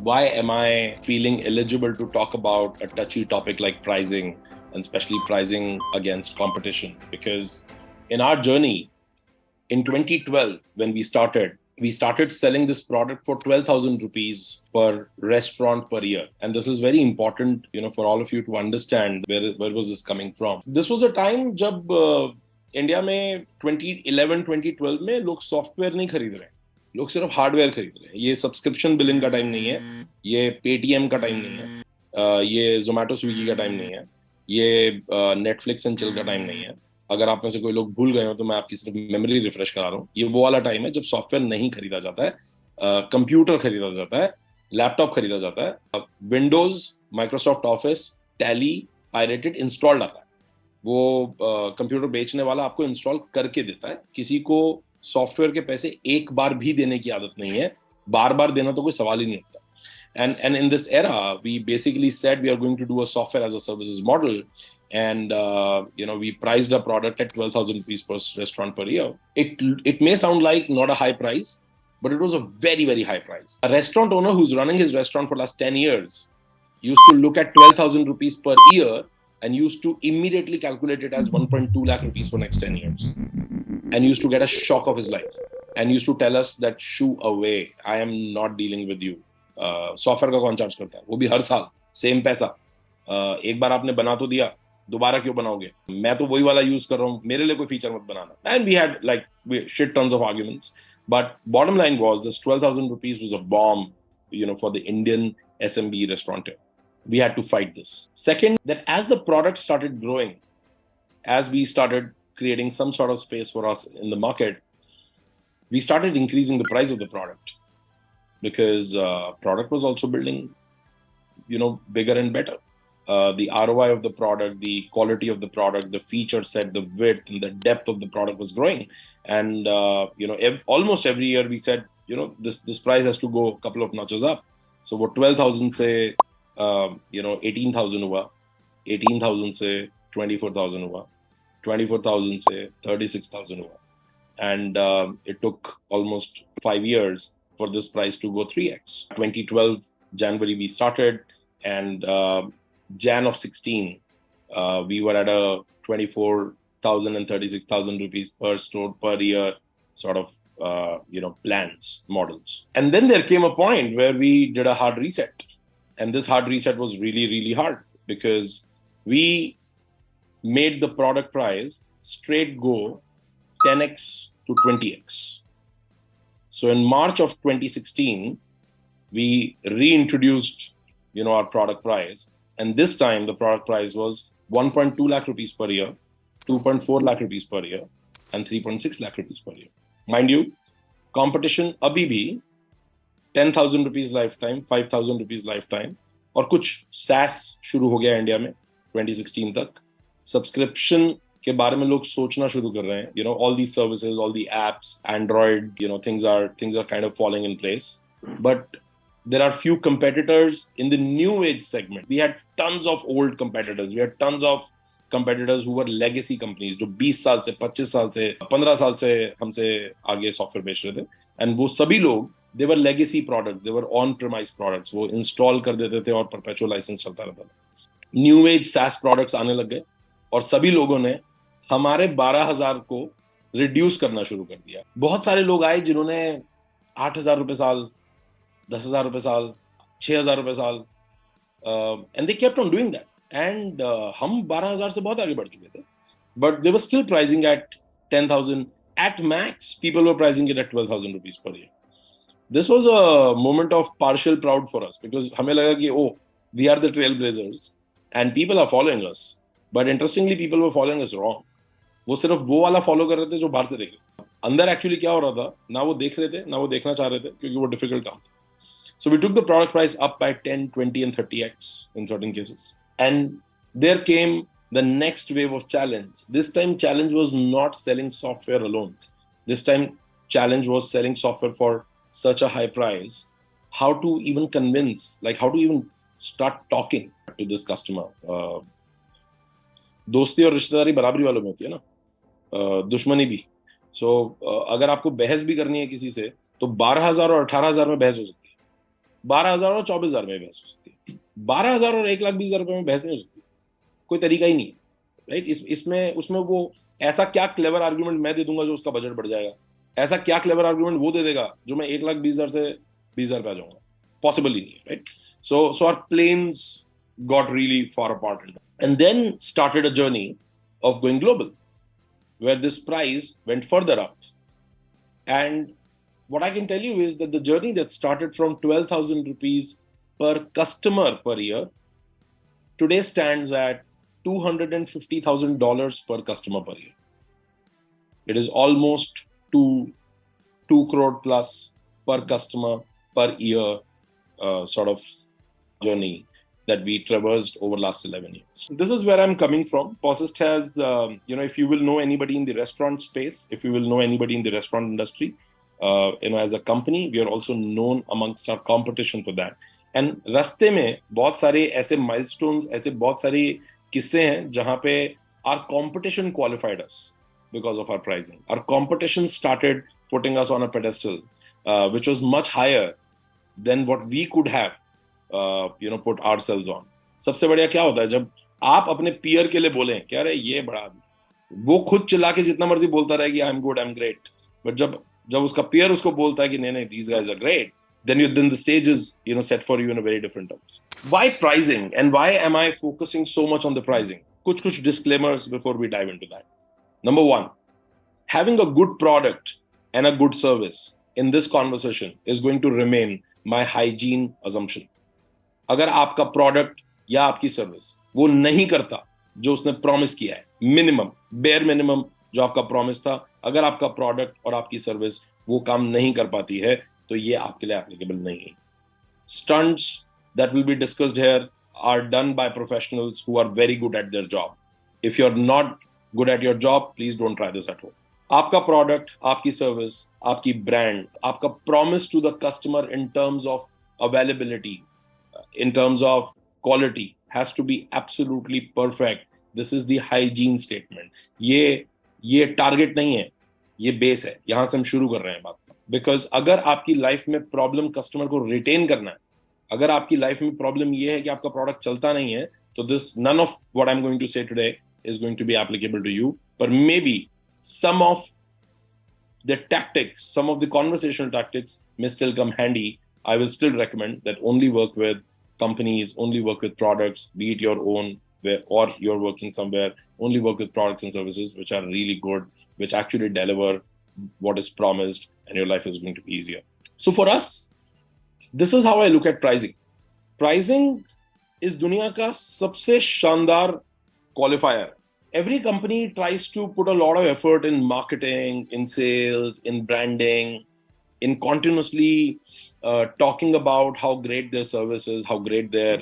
Why am I feeling eligible to talk about a touchy topic like pricing, and especially pricing against competition? Because in our journey in 2012, when we started selling this product for 12,000 rupees per restaurant per year. And this is very important, for all of you to understand where was this coming from. This was a time जब India में 2011 2012 में लोग software नहीं खरीद रहे, लोग सिर्फ hardware खरीद रहे हैं. ये सब्सक्रिप्शन बिलिंग का टाइम नहीं है, ये पेटीएम का टाइम नहीं है, ये जोमेटो स्विगी का टाइम नहीं है, ये नेटफ्लिक्स एंड चिल का टाइम नहीं है. अगर आप में से कोई लोग भूल गए हो तो मैं आपकी सिर्फ मेमोरी रिफ्रेश करा रहा हूँ. ये वो वाला टाइम है जब सॉफ्टवेयर नहीं खरीदा जाता है, कंप्यूटर खरीदा जाता है, लैपटॉप खरीदा जाता है, Windows, Microsoft office, tally pirated installed आता है. वो कंप्यूटर बेचने वाला आपको इंस्टॉल करके देता है. किसी को सॉफ्टवेयर के पैसे एक बार भी देने की आदत नहीं है, बार बार देना तो कोई सवाल ही नहीं होता. And in this era, we basically said we are going to do a software as a services model, and we priced a product at 12,000 rupees per restaurant per year. It may sound like not a high price, but it was a very, very high price. A restaurant owner who's running his restaurant for the last 10 years used to look at 12,000 rupees per year and used to immediately calculate it as 1.2 lakh rupees for next 10 years, and used to get a shock of his life, and used to tell us that shoo away, I am not dealing with you. Software का कौन charge करता है, वो भी हर साल same पैसा. एक बार आपने बना तो दिया, दोबारा क्यों बनाओगे, मैं तो वही वाला यूज कर रहा हूँ, मेरे लिए कोई फीचर मत बनाना. And we had like shit tons of arguments, but bottom line was this 12,000 rupees was a bomb, for the Indian SMB restaurateur. We had to fight this. Second, that as the product started growing, as we started creating some sort of space for us in the market, we started increasing the price of the product, because product was also building, bigger and better. The ROI of the product, the quality of the product, the feature set, the width and the depth of the product was growing. And almost every year we said, this price has to go a couple of notches up. So what 12,000 से 18,000 हुआ, 18,000 से 24,000 हुआ, 24,000 से 36,000 हुआ. And it took almost 5 years for this price to go 3x. 2012 January we started, and Jan of 16 we were at a 24,000 and 36,000 rupees per store per year sort of plans, models. And then there came a point where we did a hard reset, and this hard reset was really, really hard, because we made the product price straight go 10x to 20x. So in March of 2016, we reintroduced, our product price. And this time the product price was 1.2 lakh rupees per year, 2.4 lakh rupees per year, and 3.6 lakh rupees per year. Mind you, competition abhi bhi 10,000 rupees lifetime, 5,000 rupees lifetime, और कुछ SaaS शुरू हो गया India में 2016 तक. Subscription के बारे में लोग सोचना शुरू कर रहे हैं. All these services, all the apps, Android, things are kind of falling in place. But there are few competitors in the new age segment. We had tons of old competitors. We had tons of competitors who were legacy companies, जो 20 साल से, 25 साल से, 15 साल से हमसे आगे software बेच रहे थे. And वो सभी लोग, they were legacy products, they were on-premise products. वो install कर देते थे और perpetual license चलता रहता था. New age SaaS products आने लग गए, और सभी लोगों ने हमारे 12,000 को रिड्यूस करना शुरू कर दिया. बहुत सारे लोग आए जिन्होंने 8,000 रुपए साल, 10,000 रुपए साल, 6,000 रुपए साल, and they kept on doing that. And हम 12,000 से बहुत आगे बढ़ चुके थे, but they were still pricing at 10,000. At max people were pricing it at 12,000 rupees per year. This was a moment of partial proud for us, because हमें लगा कि we are the trailblazers and people are following us. But interestingly people were following us wrong. वो सिर्फ वो वाला follow कर रहे थे जो बाहर से देख रहे थे. अंदर एक्चुअली क्या हो रहा था, ना वो देख रहे थे, ना वो देखना चाह रहे थे, क्योंकि वो डिफिकल्ट काम था. So we took the product price up by 10, 20 and 30x in certain cases. And there came the next wave of challenge. This time challenge was not selling software alone. This time challenge was selling software for such a high price. How to even convince, like how to even start talking to this customer. दोस्ती और रिश्तेदारी बराबरी वालों में होती है ना, दुश्मनी भी. सो अगर आपको बहस भी करनी है किसी से, तो 12,000 और 18,000 में बहस हो सकती है. 12,000 और 24,000 में बहस हो सकती है, 12,000 और 1,20,000 रुपए में बहस नहीं हो सकती, कोई तरीका ही नहीं है, राइट? इसमें उसमें वो ऐसा क्या क्लेवर आर्ग्यूमेंट मैं दे दूंगा जो उसका बजट बढ़ जाएगा, ऐसा क्या क्लेवर आर्ग्यूमेंट वो दे देगा जो मैं 1,20,000 से 20,000 पे आ जाऊंगा, पॉसिबल ही नहीं है, right? So our planes got really far apart, and then started a journey of going global, where this price went further up. And what I can tell you is that the journey that started from 12,000 rupees per customer per year today stands at $250,000 per customer per year. It is almost 2 crore plus per customer per year sort of journey that we traversed over last 11 years. This is where I'm coming from. Posist has, if you will know anybody in the restaurant space, if you will know anybody in the restaurant industry, as a company, we are also known amongst our competition for that. And रास्ते में बहुत सारे ऐसे milestones, ऐसे बहुत सारे किस्से हैं जहाँ पे our competition qualified us because of our pricing. Our competition started putting us on a pedestal, which was much higher than what we could have put ourselves on. सबसे बढ़िया क्या होता है जब आप अपने पीयर के लिए बोलें क्या रे ये बड़ा आदमी, वो खुद चिल्ला के जितना मर्जी बोलता रहे कि I am good, I am great, but जब उसका पीयर उसको बोलता है कि नहीं these guys are great, then the stage is set for you in a very different terms. Why pricing and why am I focusing so much on the pricing? Kuch disclaimers before we dive into that. Number one, having a good product and a good service in this conversation is going to remain my hygiene assumption. अगर आपका product या आपकी service वो नहीं करता जो उसने promise किया है, मिनिमम बेयर मिनिमम जो आपका प्रॉमिस था, अगर आपका प्रोडक्ट और आपकी सर्विस वो काम नहीं कर पाती है तो ये आपके लिए एप्लीकेबल नहीं है. Stunts that will be discussed here are done by professionals who are very good at their job. If you're not good at your job, please don't try this at home. आपका product, आपकी service, आपकी brand, आपका promise to the customer in terms of availability, in terms of quality has to be absolutely perfect. This is the hygiene statement. ये target नहीं है, ये base है, यहां से हम शुरू कर रहे हैं बात. बिकॉज अगर आपकी लाइफ में प्रॉब्लम कस्टमर को रिटेन करना है, अगर आपकी लाइफ में प्रॉब्लम ये है कि आपका प्रोडक्ट चलता नहीं है, तो this none of what I am going to say today is going to be applicable to you. पर maybe some of the tactics, some of the conversational tactics may still come handy. I will still recommend that only work with companies, only work with products, be it your own or you're working somewhere, only work with products and services which are really good, which actually deliver what is promised, and your life is going to be easier. So for us, this is how I look at pricing. Pricing is दुनिया का सबसे शानदार qualifier. Every company tries to put a lot of effort in marketing, in sales, in branding, in continuously talking about how great their service is, how great their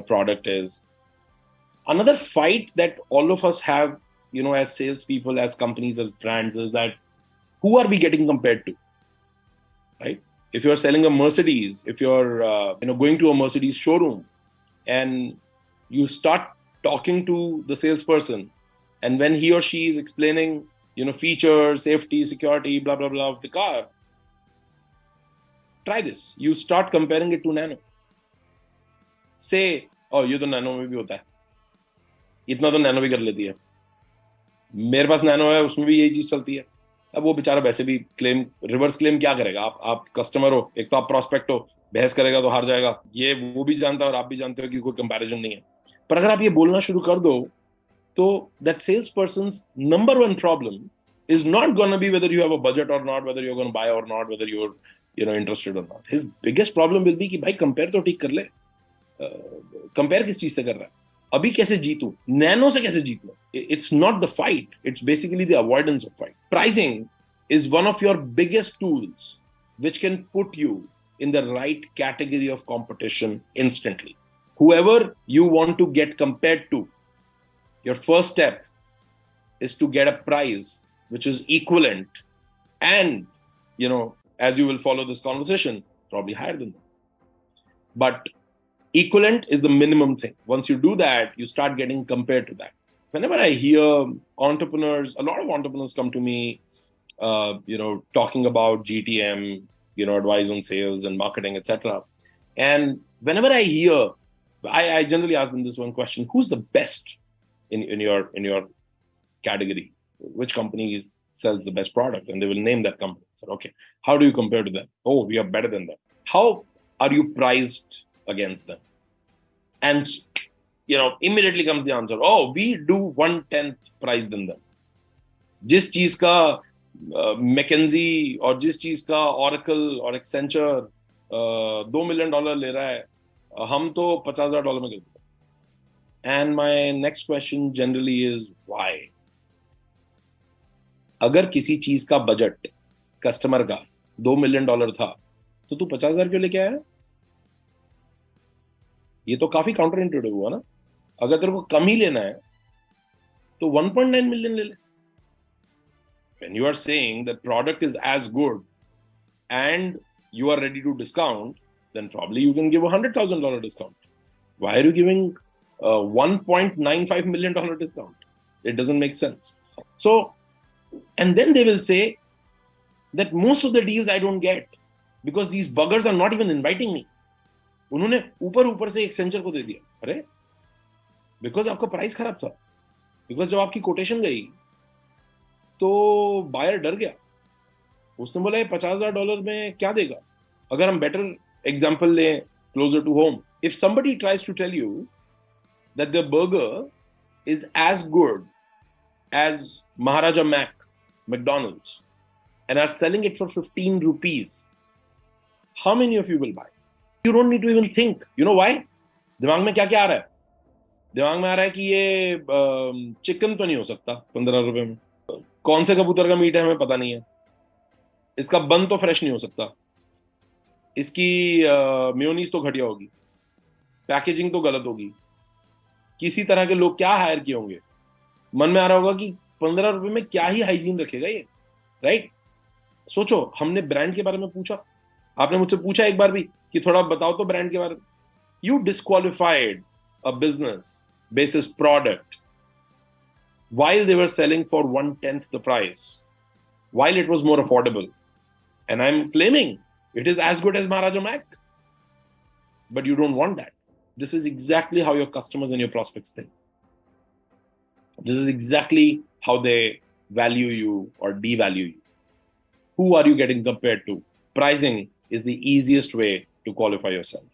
product is. Another fight that all of us have, as salespeople, as companies, as brands, is that who are we getting compared to, right? If you're selling a Mercedes, if you're going to a Mercedes showroom, and you start talking to the salesperson, and when he or she is explaining features, safety, security, blah blah blah of the car, try this. You start comparing it to Nano. Say, oh, ये तो Nano में भी होता है, इतना तो Nano भी कर लेती है, मेरे पास Nano है, उसमें भी यही चीज चलती है. अब वो बेचारा वैसे भी क्लेम, रिवर्स क्लेम क्या करेगा? आप कस्टमर हो, एक तो आप प्रॉस्पेक्ट हो, बहस करेगा तो हार जाएगा, ये वो भी जानता है और आप भी जानते हो कि कोई कंपैरिजन नहीं है. पर अगर आप ये बोलना शुरू कर दो, तो that sales person's number one problem is not going to be whether you have a budget or not, whether you're going to buy or not, whether you're interested or not. His biggest problem will be कि भाई compare तो ठीक कर ले, compare किस चीज से कर रहा है, अभी कैसे जीतूं, नैनो से कैसे जीतूं. It's not the fight, it's basically the avoidance of fight. Pricing is one of your biggest tools which can put you in the right category of competition instantly. Whoever you want to get compared to, your first step is to get a price which is equivalent and, as you will follow this conversation, probably higher than that. But equivalent is the minimum thing. Once you do that, you start getting compared to that. Whenever I hear entrepreneurs, a lot of entrepreneurs come to me, talking about GTM, advise on sales and marketing, etc. And whenever I hear, I generally ask them this one question: who's the best in your category? Which company sells the best product? And they will name that company. So, okay, how do you compare to them? Oh, we are better than them. How are you priced against them? And immediately comes the answer: oh, we do 1/10 price than them. जिस चीज का McKenzie और जिस चीज का oracle और Accenture $2 million ले रहा है, हम तो $50,000 में करते हैं. And my next question generally is why. अगर किसी चीज का बजट कस्टमर का $2 million था, तो तू 50,000 क्यों लेके आया? ये तो काफी काउंटर इंट्यूटिव हुआ ना. अगर तेरे को कम ही लेना है तो 1.9 million ले ले. When you are saying that product is as good and you are ready to discount, then probably you can give $100,000 discount. Why are you giving a $1.95 million discount? It doesn't make sense. So, and then they will say that most of the deals I don't get because these buggers are not even inviting me. उन्होंने ऊपर से Accenture को दे दिया. अरे, because आपका price खराब था. Because जब आपकी कोटेशन गई तो बायर डर गया. उसने बोला $50,000 में क्या देगा. अगर हम बेटर एग्जांपल लें closer to home, if somebody tries to tell you that the burger is as good as Maharaja Mac, McDonald's, and are selling it for 15 rupees, how many of you will buy? You don't need to even think. You know why? दिमाग में क्या क्या आ रहा है? दिमाग में आ रहा है कि ये चिकन तो नहीं हो सकता 15 रुपए में. कौन से कबूतर का मीट है हमें पता नहीं है. इसका बन तो फ्रेश नहीं हो सकता. इसकी मेयोनीज तो घटिया होगी. पैकेजिंग तो गलत होगी. किसी तरह के लोग क्या हायर किए होंगे. मन में आ रहा होगा कि 15 रुपए में क्या ही हाइजीन रखेगा ये. राइट. सोचो, हमने ब्रांड के बारे में पूछा. आपने मुझसे पूछा एक बार भी कि थोड़ा बताओ तो ब्रांड के बारे में. You disqualified a business basis product while they were selling for 1/10 the price, while it was more affordable. And I'm claiming it is as good as Maharaja Mac. But you don't want that. This is exactly how your customers and your prospects think. This is exactly how they value you or devalue you. Who are you getting compared to? Pricing is the easiest way to qualify yourself.